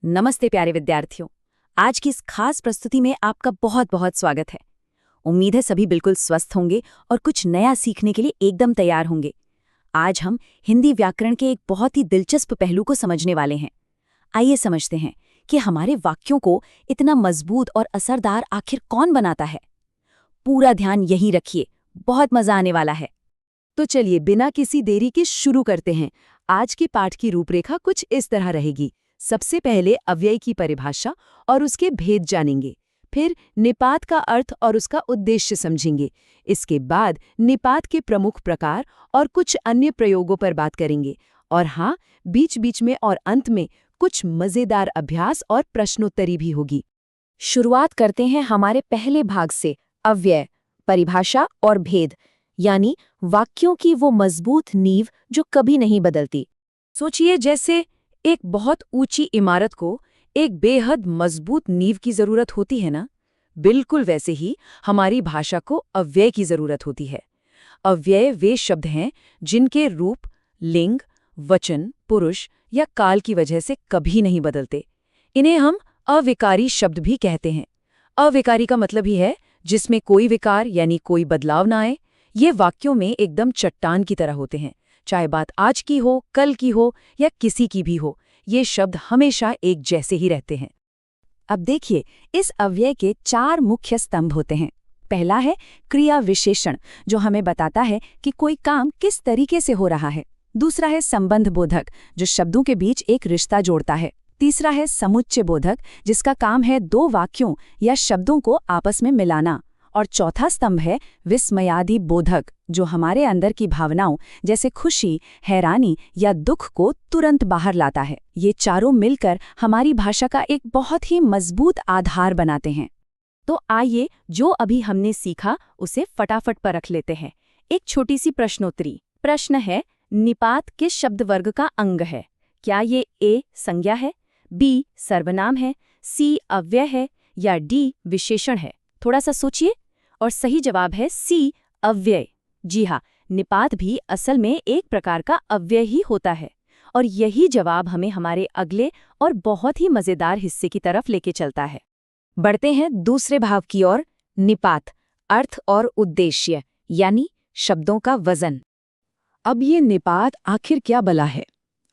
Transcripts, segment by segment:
नमस्ते प्यारे विद्यार्थियों। आज की इस खास प्रस्तुति में आपका बहुत बहुत स्वागत है। उम्मीद है सभी बिल्कुल स्वस्थ होंगे और कुछ नया सीखने के लिए एकदम तैयार होंगे। आज हम हिंदी व्याकरण के एक बहुत ही दिलचस्प पहलू को समझने वाले हैं। आइए समझते हैं कि हमारे वाक्यों को इतना मजबूत और असरदार आखिर कौन बनाता है। पूरा ध्यान यहीं रखिए, बहुत मजा आने वाला है। तो चलिए बिना किसी देरी के शुरू करते हैं। आज की पाठ की रूपरेखा कुछ इस तरह रहेगी। सबसे पहले अव्यय की परिभाषा और उसके भेद जानेंगे, फिर निपात का अर्थ और उसका उद्देश्य समझेंगे। इसके बाद निपात के प्रमुख प्रकार और कुछ अन्य प्रयोगों पर बात करेंगे। और हाँ, बीच बीच में और अंत में कुछ मजेदार अभ्यास और प्रश्नोत्तरी भी होगी। शुरुआत करते हैं हमारे पहले भाग से, अव्यय, परिभाषा और भेद, यानी वाक्यों की वो मजबूत नींव जो कभी नहीं बदलती। सोचिए जैसे एक बहुत ऊंची इमारत को एक बेहद मजबूत नींव की जरूरत होती है ना, बिल्कुल वैसे ही हमारी भाषा को अव्यय की जरूरत होती है। अव्यय वे शब्द हैं जिनके रूप, लिंग, वचन, पुरुष या काल की वजह से कभी नहीं बदलते। इन्हें हम अविकारी शब्द भी कहते हैं। अविकारी का मतलब ही है जिसमें कोई विकार यानी कोई बदलाव ना आए। ये वाक्यों में एकदम चट्टान की तरह होते हैं, चाहे बात आज की हो, कल की हो या किसी की भी हो, ये शब्द हमेशा एक जैसे ही रहते हैं। अब देखिए, इस अव्यय के 4 मुख्य स्तंभ होते हैं। पहला है क्रिया विशेषण, जो हमें बताता है कि कोई काम किस तरीके से हो रहा है। दूसरा है संबंध बोधक, जो शब्दों के बीच एक रिश्ता जोड़ता है। तीसरा है समुच्चय बोधक, जिसका काम है 2 वाक्यों या शब्दों को आपस में मिलाना। और चौथा स्तंभ है विस्मयादि बोधक, जो हमारे अंदर की भावनाओं जैसे खुशी, हैरानी या दुख को तुरंत बाहर लाता है। ये चारों मिलकर हमारी भाषा का एक बहुत ही मजबूत आधार बनाते हैं। तो आइए जो अभी हमने सीखा उसे फटाफट परख लेते हैं। एक छोटी सी प्रश्नोत्तरी। प्रश्न है, निपात किस शब्द वर्ग का अंग है? क्या ये ए संज्ञा है, बी सर्वनाम है, सी अव्यय है या डी विशेषण है? थोड़ा सा सोचिए और सही जवाब है सी अव्यय। जी हाँ, निपात भी असल में एक प्रकार का अव्यय ही होता है। और यही जवाब हमें हमारे अगले और बहुत ही मजेदार हिस्से की तरफ लेके चलता है। बढ़ते हैं दूसरे भाव की ओर, निपात, अर्थ और उद्देश्य, यानी शब्दों का वजन। अब ये निपात आखिर क्या बला है?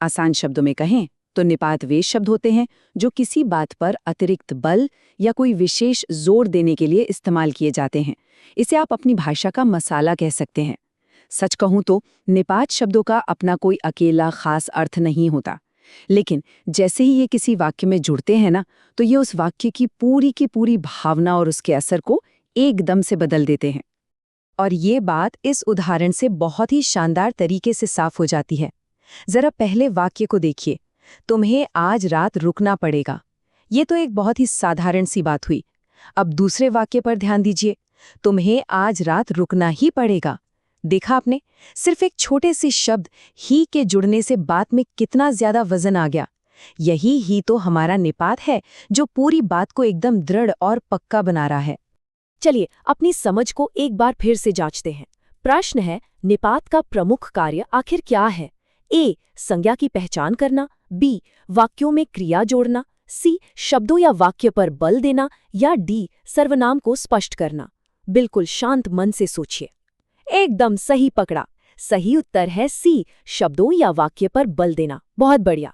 आसान शब्दों में कहें तो निपात वे शब्द होते हैं जो किसी बात पर अतिरिक्त बल या कोई विशेष जोर देने के लिए इस्तेमाल किए जाते हैं। इसे आप अपनी भाषा का मसाला कह सकते हैं। सच कहूं तो निपात शब्दों का अपना कोई अकेला खास अर्थ नहीं होता, लेकिन जैसे ही ये किसी वाक्य में जुड़ते हैं ना, तो ये उस वाक्य की पूरी भावना और उसके असर को एकदम से बदल देते हैं। और ये बात इस उदाहरण से बहुत ही शानदार तरीके से साफ हो जाती है। जरा पहले वाक्य को देखिए, तुम्हें आज रात रुकना पड़ेगा। ये तो एक बहुत ही साधारण सी बात हुई। अब दूसरे वाक्य पर ध्यान दीजिए, तुम्हें आज रात रुकना ही पड़ेगा। देखा आपने, सिर्फ एक छोटे से शब्द ही के जुड़ने से बात में कितना ज्यादा वजन आ गया। यही ही तो हमारा निपात है, जो पूरी बात को एकदम दृढ़ और पक्का बना रहा है। चलिए अपनी समझ को एक बार फिर से जांचते हैं। प्रश्न है, निपात का प्रमुख कार्य आखिर क्या है? ए संज्ञा की पहचान करना, बी वाक्यों में क्रिया जोड़ना, सी शब्दों या वाक्य पर बल देना या डी सर्वनाम को स्पष्ट करना। बिल्कुल शांत मन से सोचिए। एकदम सही पकड़ा। सही उत्तर है सी, शब्दों या वाक्य पर बल देना। बहुत बढ़िया।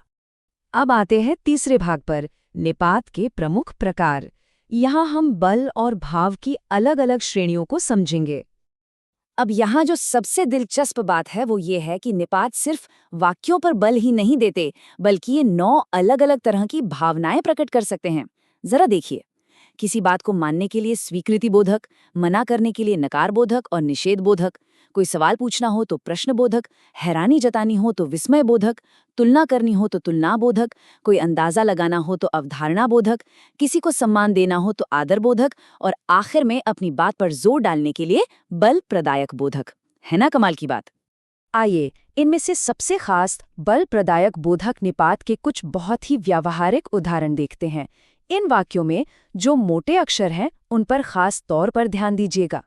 अब आते हैं तीसरे भाग पर, निपात के प्रमुख प्रकार। यहाँ हम बल और भाव की अलग अलग श्रेणियों को समझेंगे। अब यहाँ जो सबसे दिलचस्प बात है वो ये है कि निपात सिर्फ वाक्यों पर बल ही नहीं देते, बल्कि ये 9 अलग अलग तरह की भावनाएं प्रकट कर सकते हैं। जरा देखिए, किसी बात को मानने के लिए स्वीकृति बोधक, मना करने के लिए नकार बोधक और निषेध बोधक, कोई सवाल पूछना हो तो प्रश्न बोधक, हैरानी जतानी हो तो विस्मय बोधक, तुलना करनी हो तो तुलना बोधक, कोई अंदाजा लगाना हो तो अवधारणा बोधक, किसी को सम्मान देना हो तो आदर बोधक और आखिर में अपनी बात पर जोर डालने के लिए बल प्रदायक बोधक। है ना कमाल की बात? आइए इनमें से सबसे खास बल प्रदायक बोधक निपात के कुछ बहुत ही व्यावहारिक उदाहरण देखते हैं। इन वाक्यों में जो मोटे अक्षर हैं उन पर खास तौर पर ध्यान दीजिएगा।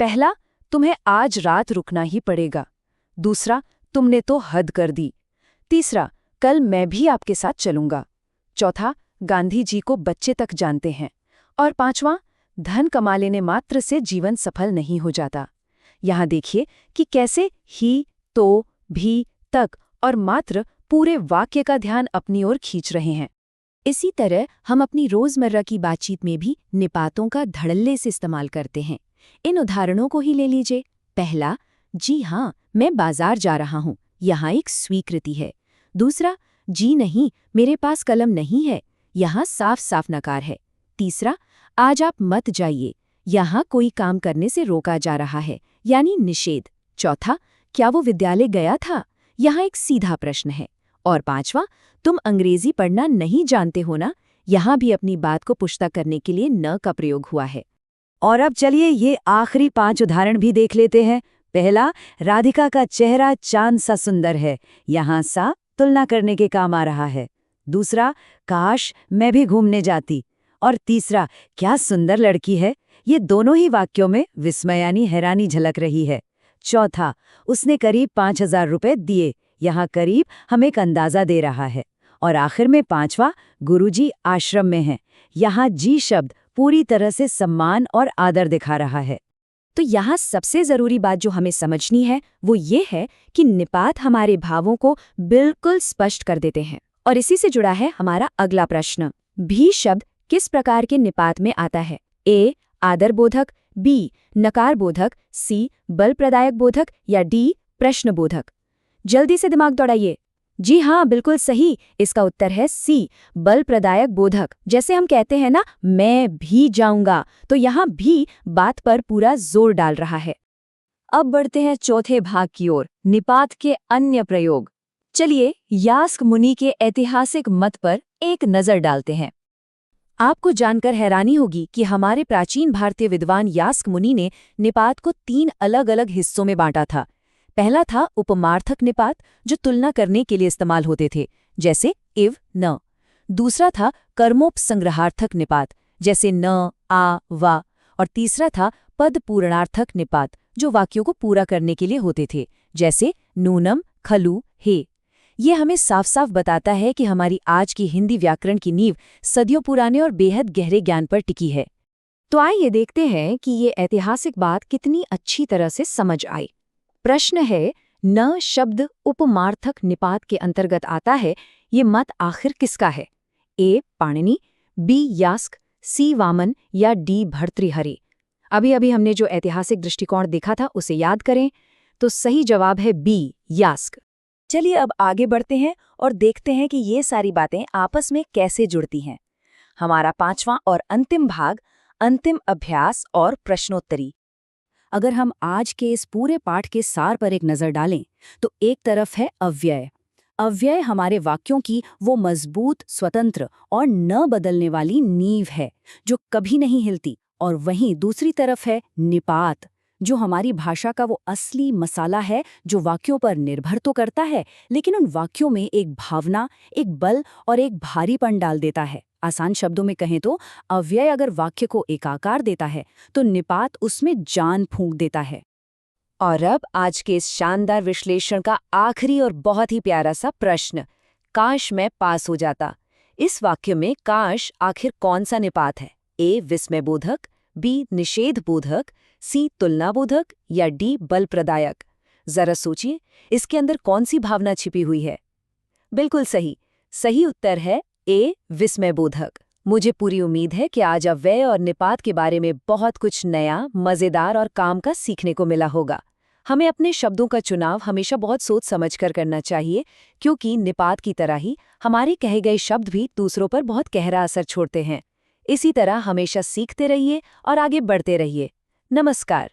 पहला, तुम्हें आज रात रुकना ही पड़ेगा। दूसरा, तुमने तो हद कर दी। तीसरा, कल मैं भी आपके साथ चलूंगा। चौथा, गांधी जी को बच्चे तक जानते हैं। और पांचवां, धन कमा लेने मात्र से जीवन सफल नहीं हो जाता। यहाँ देखिए कि कैसे ही, तो, भी, तक और मात्र पूरे वाक्य का ध्यान अपनी ओर खींच रहे हैं। इसी तरह हम अपनी रोजमर्रा की बातचीत में भी निपातों का धड़ल्ले से इस्तेमाल करते हैं। इन उदाहरणों को ही ले लीजिए। पहला, जी हाँ, मैं बाजार जा रहा हूँ, यहाँ एक स्वीकृति है। दूसरा, जी नहीं, मेरे पास कलम नहीं है, यहाँ साफ साफ नकार है। तीसरा, आज आप मत जाइए, यहाँ कोई काम करने से रोका जा रहा है, यानी निषेध। चौथा, क्या वो विद्यालय गया था, यहाँ एक सीधा प्रश्न है। और पांचवा, तुम अंग्रेजी पढ़ना नहीं जानते हो ना, यहाँ भी अपनी बात को पुष्टा करने के लिए न का प्रयोग हुआ है। और अब चलिए ये आखिरी 5 उदाहरण भी देख लेते हैं। पहला, राधिका का चेहरा चांद सा सुंदर है, यहाँ सा तुलना करने के काम आ रहा है। दूसरा, काश मैं भी घूमने जाती। और तीसरा, क्या सुंदर लड़की है। ये दोनों ही वाक्यों में विस्मय यानी हैरानी झलक रही है। चौथा, उसने करीब 5,000 रुपए दिए, यहाँ करीब हमें एक अंदाजा दे रहा है। और आखिर में पांचवा, गुरुजी आश्रम में हैं, यहाँ जी शब्द पूरी तरह से सम्मान और आदर दिखा रहा है। तो यहाँ सबसे जरूरी बात जो हमें समझनी है वो ये है कि निपात हमारे भावों को बिल्कुल स्पष्ट कर देते हैं। और इसी से जुड़ा है हमारा अगला प्रश्न, भी शब्द किस प्रकार के निपात में आता है? ए, आदरबोधक, बी, नकारबोधक, सी, बलप्रदायक बोधक या डी, प्रश्नबोधक? जल्दी से दिमाग दौड़ाइए। जी हाँ, बिल्कुल सही। इसका उत्तर है सी, बलप्रदायक बोधक। जैसे हम कहते हैं ना, मैं भी जाऊंगा, तो यहाँ भी बात पर पूरा जोर डाल रहा है। अब बढ़ते हैं चौथे भाग की ओर, निपात के अन्य प्रयोग। चलिए यास्क मुनि के ऐतिहासिक मत पर एक नजर डालते हैं। आपको जानकर हैरानी होगी कि हमारे प्राचीन भारतीय विद्वान यास्क मुनि ने निपात को 3 अलग-अलग हिस्सों में बांटा था। पहला था उपमार्थक निपात, जो तुलना करने के लिए इस्तेमाल होते थे, जैसे इव, न। दूसरा था कर्मोपसंग्रहार्थक निपात, जैसे न, आ, वा। और तीसरा था पद पूर्णार्थक निपात, जो वाक्यों को पूरा करने के लिए होते थे, जैसे नूनम, खलु, हे। ये हमें साफ साफ बताता है कि हमारी आज की हिंदी व्याकरण की नींव सदियों पुराने और बेहद गहरे ज्ञान पर टिकी है। तो आइए देखते हैं कि ये ऐतिहासिक बात कितनी अच्छी तरह से समझ आई। प्रश्न है, न शब्द उपमार्थक निपात के अंतर्गत आता है, ये मत आखिर किसका है? ए, पाणिनि, बी, यास्क, सी, वामन या डी, भर्तृहरि? अभी अभी हमने जो ऐतिहासिक दृष्टिकोण देखा था उसे याद करें, तो सही जवाब है बी, यास्क। चलिए अब आगे बढ़ते हैं और देखते हैं कि ये सारी बातें आपस में कैसे जुड़ती हैं। हमारा 5वां और अंतिम भाग, अंतिम अभ्यास और प्रश्नोत्तरी। अगर हम आज के इस पूरे पाठ के सार पर एक नज़र डालें, तो एक तरफ है अव्यय। अव्यय हमारे वाक्यों की वो मजबूत, स्वतंत्र और न बदलने वाली नींव है, जो कभी नहीं हिलती। और वहीं दूसरी तरफ है निपात, जो हमारी भाषा का वो असली मसाला है, जो वाक्यों पर निर्भर तो करता है, लेकिन उन वाक्यों में एक भावना, एक बल और एक भारीपन डाल देता है। आसान शब्दों में कहें तो अव्यय अगर वाक्य को एकाकार देता है, तो निपात उसमें जान फूंक देता है। और अब आज के इस शानदार विश्लेषण का आखिरी और बहुत ही प्यारा सा प्रश्न, काश मैं पास हो जाता। इस वाक्य में काश आखिर कौन सा निपात है? ए, विस्मयबोधक, बी, निषेधबोधक, सी, तुलनाबोधक या डी, बलप्रदायक? जरा सोचिए, इसके अंदर कौन सी भावना छिपी हुई है? बिल्कुल सही, सही उत्तर है ए, विस्मयबोधक। मुझे पूरी उम्मीद है कि आज अव्यय और निपात के बारे में बहुत कुछ नया, मजेदार और काम का सीखने को मिला होगा। हमें अपने शब्दों का चुनाव हमेशा बहुत सोच समझकर करना चाहिए, क्योंकि निपात की तरह ही हमारे कहे गए शब्द भी दूसरों पर बहुत गहरा असर छोड़ते हैं। इसी तरह हमेशा सीखते रहिए और आगे बढ़ते रहिए। नमस्कार।